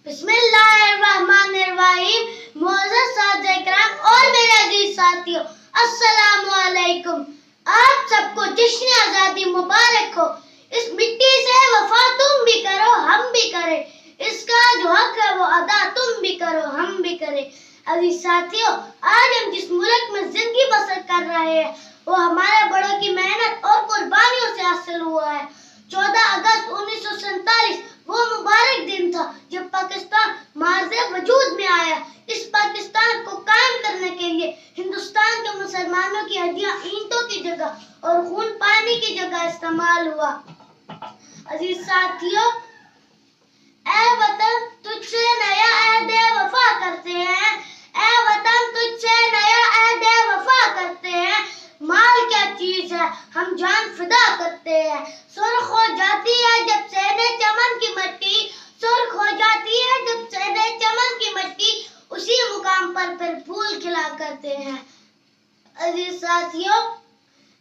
बिस्मिल्लाहिर्रहमानिर्रहीम। मोअज़्ज़ज़ साथिए किराम और मेरे अजीज साथियों, अस्सलामु अलैकुम। आप सबको जश्न आज़ादी मुबारक हो। इस मिट्टी से वफा तुम भी करो, हम भी करें। इसका जो हक है वो अदा तुम भी करो, हम भी करें। अजीज साथियों, आज हम जिस मुल्क में जिंदगी बसर कर रहे हैं वो हमारे बड़ों की मेहनत और कुर्बानियों से हासिल हुआ है। 14 अगस्त 1947 वो मुबारक दिन था जब पाकिस्तान मार्ज़े वजूद में आया। इस पाकिस्तान को कायम करने के लिए हिंदुस्तान के मुसलमानों की हड्डियां ईंटों की जगह और खून पानी की जगह इस्तेमाल हुआ। अजीज साथियों, ऐ वतन तुझसे नया अहदे वफा करते हैं, ऐ वतन तुझसे नया अहदे वफा करते हैं। माल क्या चीज है हम जान फिदा करते हैं। सुर्ख हो जाती है जब सेने चमन की मट्टी, सुर्ख हो जाती है जब सेने चमन की मट्टी, उसी मुकाम पर फिर फूल खिला करते हैं। अजीज साथियों,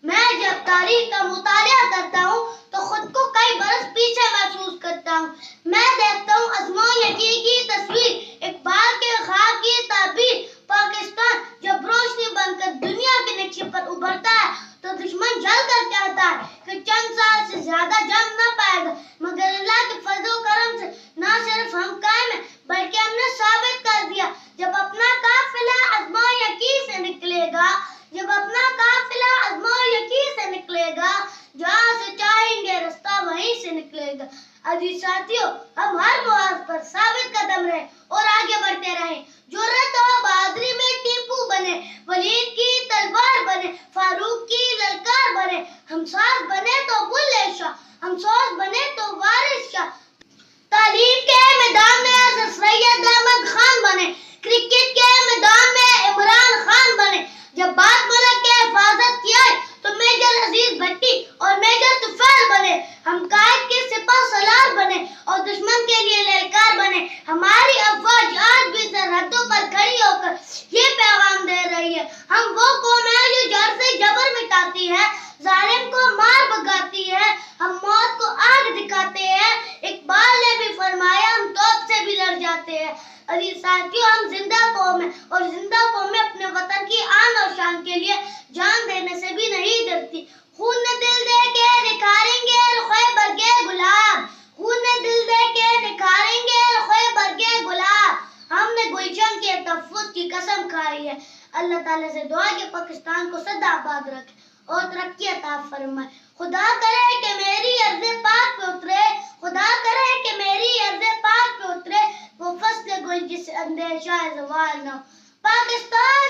मैं जब तारीख का मुतालिया करता हूँ तो खुद को कई बरस पीछे महसूस करता हूँ। मैं देखता हूँ अज़्मो यकीन की तस्वीर, इकबाल के ख्वाब की ताबीर। पाकिस्तान जब रोशनी बनकर दुनिया के नक्शे पर उभरता है तो दुश्मन जल कर कहता है कि चंद साल से ज्यादा जम न पाएगा, मगर अल्लाह के फजल करम से न सिर्फ हम कायम हैं बल्कि हमने साबित कर दिया। जब अपना काफिला अज़्मो यकीन से निकलेगा, जब अपना काफिला अज़्मो यकीन से निकलेगा, जहाँ से चाहेंगे रास्ता वहीं से निकलेगा। अजीज साथियों, हम हर मौके पर साबित कदम रहे और आगे बढ़ते रहे। जुर्रत और बहादुरी में टीपू बने, वलीद की तलवार बने, फारूक की ललकार बने। हम साथ बने तो बुल्ले शाह, हम सोच बने तो वारिस शाह। तालीम के मैदान में सैयद अहमद खान बने, क्रिकेट के मैदान में इमरान खान बने। जब बात मुल्क के हिफाजत की आए तो मेजर अजीज भट्टी और मेजर तुफैल बने। हम कायद के सिपह सलार बने और दुश्मन के लिए ललकार बने। हमारी अफवाज आज भी सरहदों पर खड़ी होकर ये पैगाम दे रही है, हम वो कौम है जो जड़ से जबर मिटाती है, जालिम को मार भगाती है, हम मौत को आग दिखाते हैं। इकबाल ने भी फरमाया हम तोप से भी लड़ जाते हैं। अजीज साथियों, हम जिंदा कौम है और जिंदा कौम में अपने वतन की आन और शान के लिए जान देने से भी नहीं डरती। खून ने दिल दे के निखारेंगे रुखे बरगे गुलाब, खून ने दिल दे के निखारेंगे रुखे बरगे गुलाब। हमने गुलशन के तहफ्फुज़ की कसम खाई है। अल्लाह ताला से दुआ कि पाकिस्तान को सदा आबाद रखे और तरक्की अता फरमाए। खुदा करे कि मेरी अर्ज़े पाक पे उतरे, खुदा करे कि मेरी अर्ज़े पाक पे उतरे वो फस्ल गुल जिस अंदेशा ज़वाल न हो। पाकिस्तान